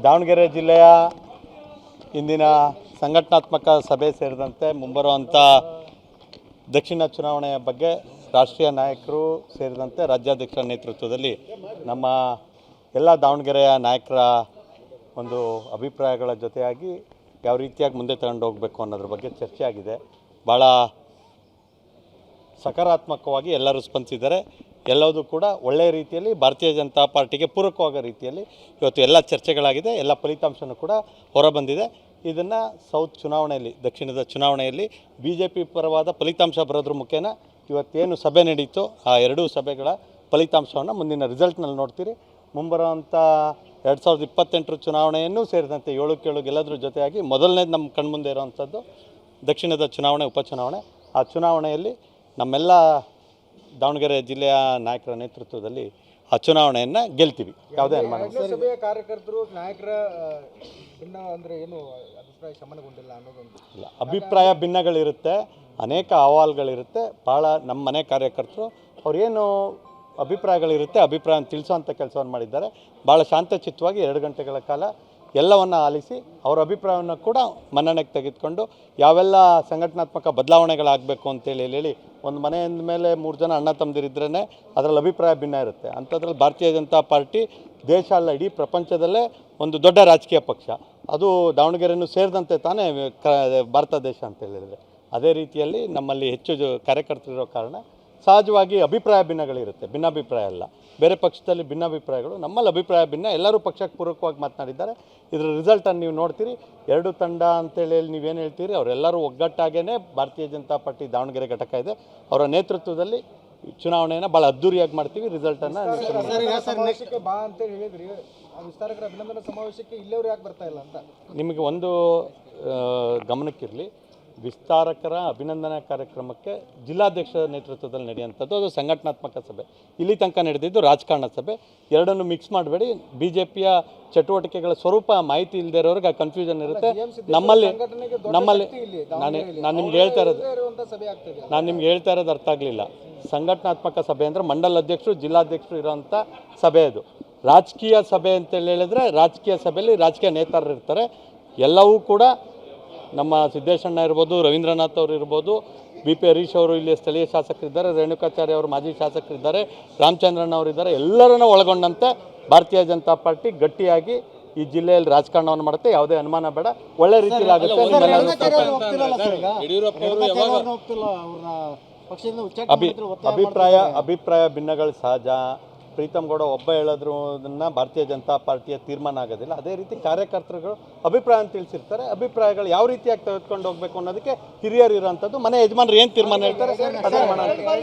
ದಾವಣಗೆರೆ ಜಿಲ್ಲೆಯ ಇಂದಿನ ಸಂಘಟನಾತ್ಮಕ ಸಭೆ ಸೇರಿದಂತೆ ಮುಂಬರುವಂಥ ದಕ್ಷಿಣ ಚುನಾವಣೆಯ ಬಗ್ಗೆ ರಾಷ್ಟ್ರೀಯ ನಾಯಕರು ಸೇರಿದಂತೆ ರಾಜ್ಯಾಧ್ಯಕ್ಷರ ನೇತೃತ್ವದಲ್ಲಿ ನಮ್ಮ ಎಲ್ಲ ದಾವಣಗೆರೆಯ ನಾಯಕರ ಒಂದು ಅಭಿಪ್ರಾಯಗಳ ಜೊತೆಯಾಗಿ ಯಾವ ರೀತಿಯಾಗಿ ಮುಂದೆ ತಗೊಂಡು ಹೋಗಬೇಕು ಅನ್ನೋದ್ರ ಬಗ್ಗೆ ಚರ್ಚೆ ಆಗಿದೆ. ಭಾಳ ಸಕಾರಾತ್ಮಕವಾಗಿ ಎಲ್ಲರೂ ಸ್ಪಂದಿಸಿದ್ದಾರೆ. ಎಲ್ಲವೂ ಕೂಡ ಒಳ್ಳೆಯ ರೀತಿಯಲ್ಲಿ ಭಾರತೀಯ ಜನತಾ ಪಾರ್ಟಿಗೆ ಪೂರಕವಾದ ರೀತಿಯಲ್ಲಿ ಇವತ್ತು ಎಲ್ಲ ಚರ್ಚೆಗಳಾಗಿದೆ. ಎಲ್ಲ ಫಲಿತಾಂಶನೂ ಕೂಡ ಹೊರಬಂದಿದೆ. ಇದನ್ನು ಸೌತ್ ಚುನಾವಣೆಯಲ್ಲಿ, ದಕ್ಷಿಣದ ಚುನಾವಣೆಯಲ್ಲಿ BJP ಪರವಾದ ಫಲಿತಾಂಶ ಬರೋದ್ರ ಮುಖೇನ ಇವತ್ತೇನು ಸಭೆ ನಡೀತು ಆ ಎರಡೂ ಸಭೆಗಳ ಫಲಿತಾಂಶವನ್ನು ಮುಂದಿನ ರಿಸಲ್ಟ್ನಲ್ಲಿ ನೋಡ್ತೀರಿ. ಮುಂಬರುವಂಥ 2028 ಚುನಾವಣೆಯನ್ನು ಸೇರಿದಂತೆ 7 ಗೆಲ್ಲೋದ್ರ ಜೊತೆಯಾಗಿ ಮೊದಲನೇದು ನಮ್ಮ ಕಣ್ಮುಂದೆ ಇರೋವಂಥದ್ದು ದಕ್ಷಿಣದ ಚುನಾವಣೆ, ಉಪಚುನಾವಣೆ. ಆ ಚುನಾವಣೆಯಲ್ಲಿ ನಮ್ಮೆಲ್ಲ ದಾವಣಗೆರೆ ಜಿಲ್ಲೆಯ ನಾಯಕರ ನೇತೃತ್ವದಲ್ಲಿ ಆ ಚುನಾವಣೆಯನ್ನು ಗೆಲ್ತೀವಿ. ಯಾವುದೇ ಅನುಮಾನ ಸಭೆಯ ಕಾರ್ಯಕರ್ತರು ನಾಯಕರ ಭಿನ್ನ ಅಂದರೆ ಏನು ಅಭಿಪ್ರಾಯ ಶಮನಗೊಂಡಿಲ್ಲ ಅನ್ನೋದೊಂದು ಇಲ್ಲ. ಅಭಿಪ್ರಾಯ ಭಿನ್ನಗಳಿರುತ್ತೆ, ಅನೇಕ ಅಹವಾಲುಗಳಿರುತ್ತೆ. ಭಾಳ ನಮ್ಮ ಮನೆ ಕಾರ್ಯಕರ್ತರು ಅವ್ರೇನು ಅಭಿಪ್ರಾಯಗಳಿರುತ್ತೆ ಅಭಿಪ್ರಾಯವನ್ನು ತಿಳಿಸೋವಂಥ ಕೆಲಸವನ್ನು ಮಾಡಿದ್ದಾರೆ. ಭಾಳ ಶಾಂತಚಿತ್ತವಾಗಿ 2 ಗಂಟೆಗಳ ಕಾಲ ಎಲ್ಲವನ್ನು ಆಲಿಸಿ ಅವರ ಅಭಿಪ್ರಾಯವನ್ನು ಕೂಡ ಮನ್ನಣೆಗೆ ತೆಗೆದುಕೊಂಡು ಯಾವೆಲ್ಲ ಸಂಘಟನಾತ್ಮಕ ಬದಲಾವಣೆಗಳಾಗಬೇಕು ಅಂತೇಳಿ ಹೇಳಿ ಒಂದು ಮನೆಯಿಂದ ಮೇಲೆ 3 ಜನ ಅಣ್ಣ ತಮ್ಮದಿರಿದ್ರೇ ಅದರಲ್ಲಿ ಅಭಿಪ್ರಾಯ ಭಿನ್ನ ಇರುತ್ತೆ. ಅಂಥದ್ರಲ್ಲಿ ಭಾರತೀಯ ಜನತಾ ಪಾರ್ಟಿ ದೇಶ ಅಲ್ಲ ಇಡೀ ಪ್ರಪಂಚದಲ್ಲೇ ಒಂದು ದೊಡ್ಡ ರಾಜಕೀಯ ಪಕ್ಷ. ಅದು ದಾವಣಗೆರೆನೂ ಸೇರಿದಂತೆ ತಾನೇ ಭಾರತ ದೇಶ ಅಂತ ಹೇಳಿದರೆ, ಅದೇ ರೀತಿಯಲ್ಲಿ ನಮ್ಮಲ್ಲಿ ಹೆಚ್ಚು ಕಾರ್ಯಕರ್ತರಿರೋ ಕಾರಣ ಸಹಜವಾಗಿ ಅಭಿಪ್ರಾಯ ಭಿನ್ನಗಳಿರುತ್ತೆ. ಭಿನ್ನಾಭಿಪ್ರಾಯ ಅಲ್ಲ, ಬೇರೆ ಪಕ್ಷದಲ್ಲಿ ಭಿನ್ನಾಭಿಪ್ರಾಯಗಳು, ನಮ್ಮಲ್ಲಿ ಅಭಿಪ್ರಾಯ ಭಿನ್ನ. ಎಲ್ಲರೂ ಪಕ್ಷಕ್ಕೆ ಪೂರಕವಾಗಿ ಮಾತನಾಡಿದ್ದಾರೆ. ಇದರ ರಿಸಲ್ಟನ್ನು ನೀವು ನೋಡ್ತೀರಿ. 2 ತಂಡ ಅಂತೇಳಿ ನೀವೇನು ಹೇಳ್ತೀರಿ, ಅವರೆಲ್ಲರೂ ಒಗ್ಗಟ್ಟಾಗೇ ಭಾರತೀಯ ಜನತಾ ಪಾರ್ಟಿ ದಾವಣಗೆರೆ ಘಟಕ ಇದೆ. ಅವರ ನೇತೃತ್ವದಲ್ಲಿ ಚುನಾವಣೆಯನ್ನು ಭಾಳ ಅದ್ದೂರಿಯಾಗಿ ಮಾಡ್ತೀವಿ. ರಿಸಲ್ಟನ್ನು ಬಾ ಅಂತ ಹೇಳಿದ್ರಿ, ವಿಸ್ತಾರಕರ ಅಭಿನಂದನಾ ಸಮಾವೇಶಕ್ಕೆ ಇಲ್ಲಿಯವರು ಯಾಕೆ ಬರ್ತಾ ಇಲ್ಲ ಅಂತ ನಿಮಗೆ ಒಂದು ಗಮನಕ್ಕಿರಲಿ. ವಿಸ್ತಾರಕರ ಅಭಿನಂದನಾ ಕಾರ್ಯಕ್ರಮಕ್ಕೆ ಜಿಲ್ಲಾಧ್ಯಕ್ಷರ ನೇತೃತ್ವದಲ್ಲಿ ನಡೆಯುವಂಥದ್ದು ಅದು ಸಂಘಟನಾತ್ಮಕ ಸಭೆ. ಇಲ್ಲಿ ತನಕ ನಡೆದಿದ್ದು ರಾಜಕಾರಣ ಸಭೆ. ಎರಡನ್ನು ಮಿಕ್ಸ್ ಮಾಡಬೇಡಿ. BJPಯ ಚಟುವಟಿಕೆಗಳ ಸ್ವರೂಪ ಮಾಹಿತಿ ಇಲ್ಲದೆ ಇರೋರಿಗೆ ಆ ಕನ್ಫ್ಯೂಷನ್ ಇರುತ್ತೆ. ನಮ್ಮಲ್ಲಿ ನಾನು ನಿಮ್ಗೆ ಹೇಳ್ತಾ ಇರೋದು ಅರ್ಥ ಆಗಲಿಲ್ಲ. ಸಂಘಟನಾತ್ಮಕ ಸಭೆ ಅಂದರೆ ಮಂಡಲ ಅಧ್ಯಕ್ಷರು ಜಿಲ್ಲಾಧ್ಯಕ್ಷರು ಇರೋವಂಥ ಸಭೆ ಅದು. ರಾಜಕೀಯ ಸಭೆ ಅಂತೇಳಿ ಹೇಳಿದ್ರೆ ರಾಜಕೀಯ ಸಭೆಯಲ್ಲಿ ರಾಜಕೀಯ ನೇತಾರರು ಇರ್ತಾರೆ. ಎಲ್ಲವೂ ಕೂಡ ನಮ್ಮ ಸಿದ್ದೇಶಣ್ಣ ಇರ್ಬೋದು, ರವೀಂದ್ರನಾಥ್ ಅವರು ಇರ್ಬೋದು, BP ಹರೀಶ್ ಅವರು ಇಲ್ಲಿ ಸ್ಥಳೀಯ ಶಾಸಕರಿದ್ದಾರೆ, ರೇಣುಕಾಚಾರ್ಯ ಅವರು ಮಾಜಿ ಶಾಸಕರಿದ್ದಾರೆ, ರಾಮಚಂದ್ರಣ್ಣ ಅವರಿದ್ದಾರೆ. ಎಲ್ಲರನ್ನೂ ಒಳಗೊಂಡಂತೆ ಭಾರತೀಯ ಜನತಾ ಪಾರ್ಟಿ ಗಟ್ಟಿಯಾಗಿ ಈ ಜಿಲ್ಲೆಯಲ್ಲಿ ರಾಜಕಾರಣವನ್ನು ಮಾಡುತ್ತೆ. ಯಾವುದೇ ಅನುಮಾನ ಬೇಡ, ಒಳ್ಳೆ ರೀತಿಯಲ್ಲಿ ಆಗುತ್ತೆ. ಅಭಿಪ್ರಾಯ ಭಿನ್ನಗಳು ಸಹಜ. ಪ್ರೀತಮ್ ಗೌಡ ಒಬ್ಬ ಹೇಳೋದ್ರನ್ನ ಭಾರತೀಯ ಜನತಾ ಪಾರ್ಟಿಯ ತೀರ್ಮಾನ ಆಗೋದಿಲ್ಲ. ಅದೇ ರೀತಿ ಕಾರ್ಯಕರ್ತರುಗಳು ಅಭಿಪ್ರಾಯ ತಿಳಿಸಿರ್ತಾರೆ. ಅಭಿಪ್ರಾಯಗಳು ಯಾವ ರೀತಿಯಾಗಿ ತೆಗೆದುಕೊಂಡು ಹೋಗಬೇಕು ಅನ್ನೋದಕ್ಕೆ ಹಿರಿಯರು ಇರೋಂಥದ್ದು. ಮನೆ ಯಜಮಾನರು ಏನು ತೀರ್ಮಾನ ಹೇಳ್ತಾರೆ ಅದೇ ಮಾಡೋಣ.